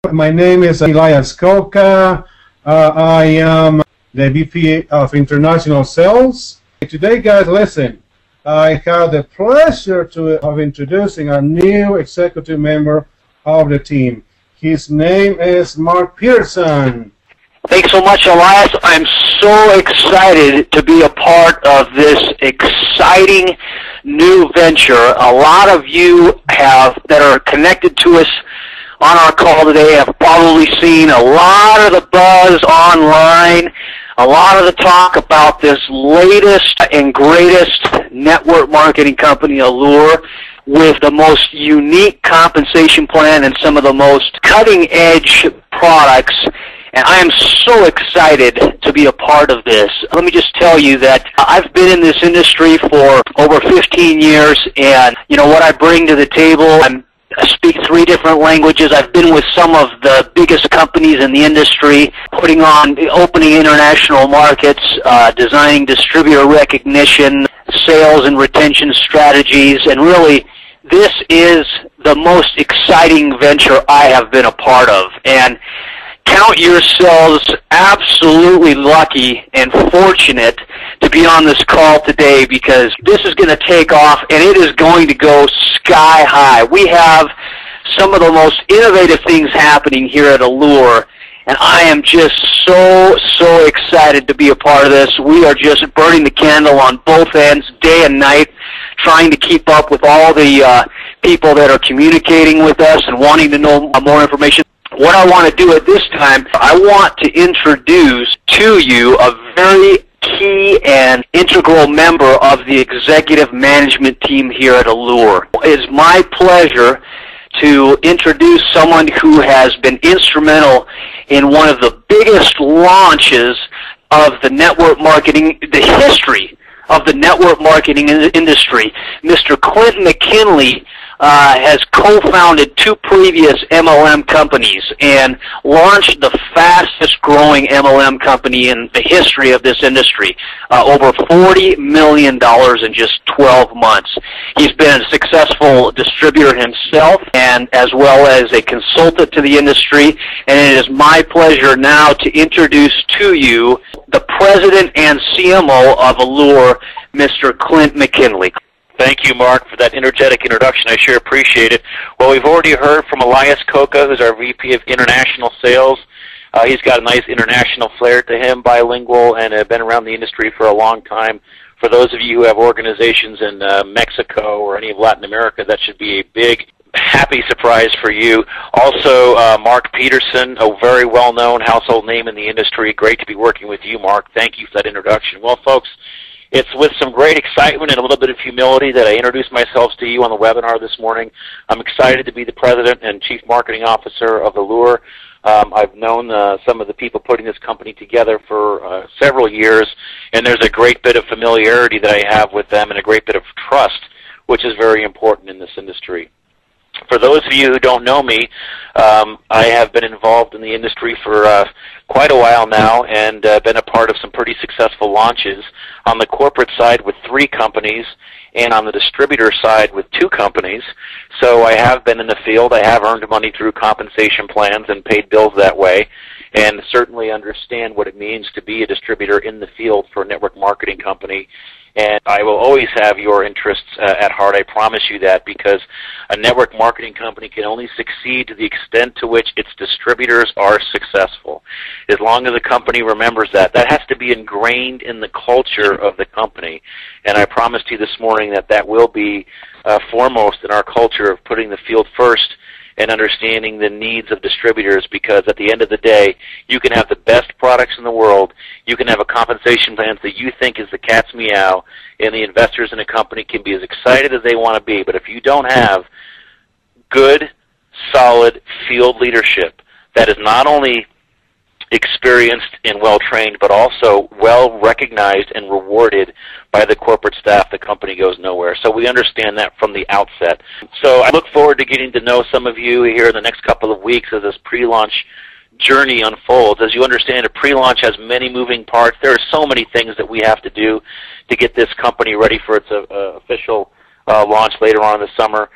My name is Elias Coca. I am the VP of International Sales. Today, guys, listen, I have the pleasure of introducing a new executive member of the team. His name is Mark Peterson. Thanks so much, Elias. I'm so excited to be a part of this exciting new venture. A lot of you that are connected to us on our call today have probably seen a lot of the buzz online, a lot of the talk about this latest and greatest network marketing company, Elur, with the most unique compensation plan and some of the most cutting-edge products. And I am so excited to be a part of this. Let me just tell you that I've been in this industry for over 15 years, and you know what I bring to the table. I speak 3 different languages. I've been with some of the biggest companies in the industry, opening international markets, designing distributor recognition, sales and retention strategies, and really, this is the most exciting venture I have been a part of. And count yourselves absolutely lucky and fortunate to be on this call today, because this is going to take off and it is going to go sky high. We have some of the most innovative things happening here at Elur, and I am just so excited to be a part of this. We are just burning the candle on both ends, day and night, trying to keep up with all the people that are communicating with us and wanting to know more information. What I want to do at this time, I want to introduce to you a very key and integral member of the executive management team here at Elur. It is my pleasure to introduce someone who has been instrumental in one of the biggest launches of the network marketing, the history of the network marketing industry. Mr. Clint McKinlay has co-founded 2 previous MLM companies and launched the fastest growing MLM company in the history of this industry, over $40 million in just 12 months. He's been a successful distributor himself, and as well as a consultant to the industry, and it is my pleasure now to introduce to you the president and CMO of Elur, Mr. Clint McKinlay. Thank you, Mark, for that energetic introduction. I sure appreciate it. Well, we've already heard from Elias Coca, who's our VP of International Sales. He's got a nice international flair to him, bilingual, and been around the industry for a long time. For those of you who have organizations in Mexico or any of Latin America, that should be a big, happy surprise for you. Also, Mark Peterson, a very well-known household name in the industry. Great to be working with you, Mark. Thank you for that introduction. Well, folks, it's with some great excitement and a little bit of humility that I introduce myself to you on the webinar this morning. I'm excited to be the President and Chief Marketing Officer of Elur. I've known some of the people putting this company together for several years, and there's a great bit of familiarity that I have with them and a great bit of trust, which is very important in this industry. For those of you who don't know me, I have been involved in the industry for quite a while now, and been a part of some pretty successful launches on the corporate side with 3 companies and on the distributor side with 2 companies. So I have been in the field. I have earned money through compensation plans and paid bills that way, and certainly understand what it means to be a distributor in the field for a network marketing company. And I will always have your interests at heart, I promise you that, because a network marketing company can only succeed to the extent to which its distributors are successful. As long as the company remembers that, that has to be ingrained in the culture of the company. And I promised you this morning that that will be foremost in our culture of putting the field first and understanding the needs of distributors, because at the end of the day, you can have the best products in the world, you can have a compensation plan that you think is the cat's meow, and the investors in a company can be as excited as they want to be, but if you don't have good, solid field leadership that is not only experienced and well-trained, but also well-recognized and rewarded by the corporate staff, the company goes nowhere. So we understand that from the outset. So I look forward to getting to know some of you here in the next couple of weeks as this pre-launch journey unfolds. As you understand, a pre-launch has many moving parts. There are so many things that we have to do to get this company ready for its official launch later on in the summer.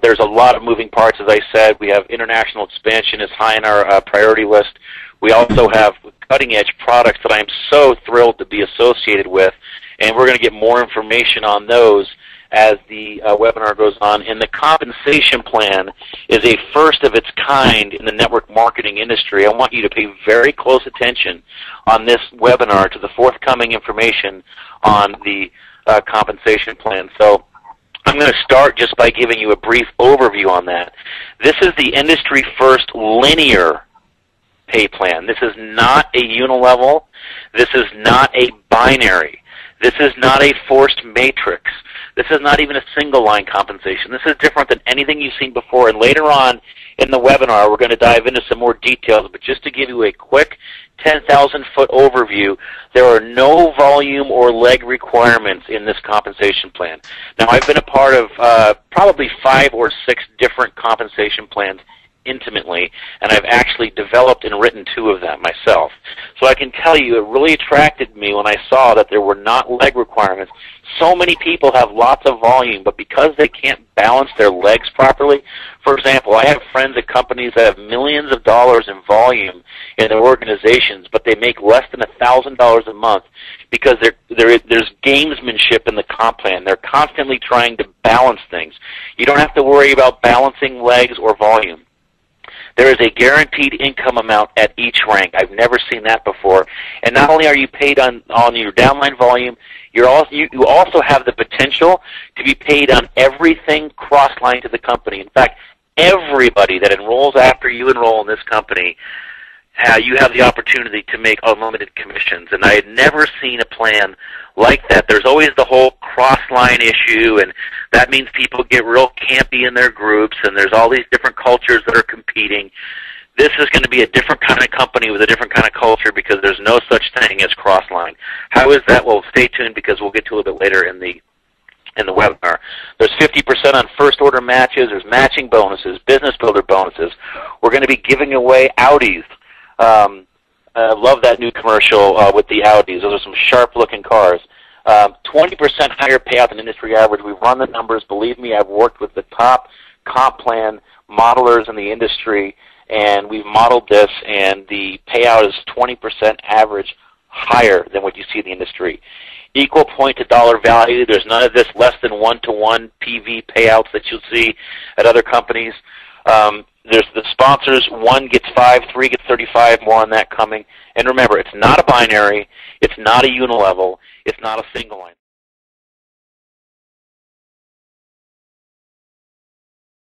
There's a lot of moving parts, as I said. We have international expansion is high on our priority list. We also have cutting-edge products that I'm so thrilled to be associated with, and we're going to get more information on those as the webinar goes on. And the compensation plan is a first of its kind in the network marketing industry. I want you to pay very close attention on this webinar to the forthcoming information on the compensation plan. So I'm going to start just by giving you a brief overview on that. This is the industry first linear pay plan. This is not a unilevel. This is not a binary. This is not a forced matrix. This is not even a single line compensation. This is different than anything you've seen before. And later on in the webinar, we're going to dive into some more details. But just to give you a quick 10,000-foot overview, there are no volume or leg requirements in this compensation plan. Now, I've been a part of probably 5 or 6 different compensation plans intimately, and I've actually developed and written 2 of them myself. So I can tell you it really attracted me when I saw that there were not leg requirements. So many people have lots of volume, but because they can't balance their legs properly, for example, I have friends at companies that have millions of dollars in volume in their organizations, but they make less than $1,000 a month because there's gamesmanship in the comp plan. They're constantly trying to balance things. You don't have to worry about balancing legs or volume. There is a guaranteed income amount at each rank. I've never seen that before. And not only are you paid on your downline volume, you also have the potential to be paid on everything cross-line to the company. In fact, everybody that enrolls after you enroll in this company, you have the opportunity to make unlimited commissions. And I had never seen a plan like that. There's always the whole cross-line issue, and that means people get real campy in their groups, and there's all these different cultures that are competing. This is going to be a different kind of company with a different kind of culture because there's no such thing as cross-line. How is that? Well, stay tuned because we'll get to a little bit later in the webinar. There's 50% on first order matches. There's matching bonuses, business builder bonuses. We're going to be giving away Audis. I love that new commercial with the Audis. Those are some sharp-looking cars. 20% higher payout than industry average. We've run the numbers. Believe me, I've worked with the top comp plan modelers in the industry, and we've modeled this, and the payout is 20% average higher than what you see in the industry. Equal point to dollar value. There's none of this less than 1-to-1 PV payouts that you'll see at other companies. There's the sponsors, 1 gets 5, 3 gets 35, more on that coming. And remember, it's not a binary, it's not a unilevel, it's not a single line.